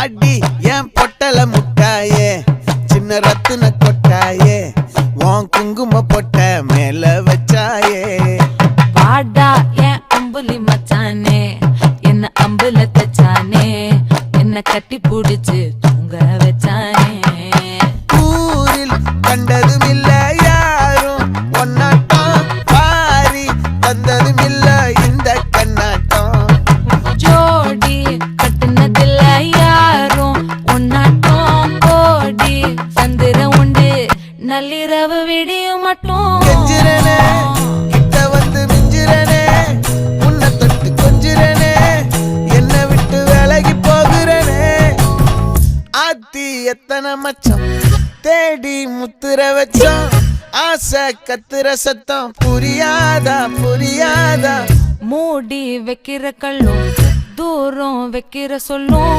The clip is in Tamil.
வாடி என் பொட்டல முட்டாயே சின்ன ரத்தின கொட்டாயே உன் குங்கும பொட்ட மேல வச்சாயே வாடா என் அம்புலி மச்சானே என்ன அம்புல தச்சானே என்ன கட்டி புடிச்சு தூங்க வச்சானே ஊரில் கண்டதும் இல்ல யாரும் ஒன்னாட்டம் பாரி வந்ததும் இல்ல இந்த கண்ணாட்டம் ஜோடி கட்டுனதில்ல யாரும் ஒன்னாட்டம் கோடி சந்திர உண்டு நள்ளிரவு விடியும் மட்டும் கெஞ்சிரனே கிட்ட வந்து மிஞ்சிரனே உன்னை தொட்டு கொஞ்சிரனே என்ன விட்டு விலகி போகிறனே ஆத்தி எத்தனை மச்சம் தேடி முத்துற வச்சோம் ஆசை கத்துற சத்தம் புரியாதா புரியாதா மூடி வைக்கிற கல்லும் தூரம் வைக்கிற சொல்லும்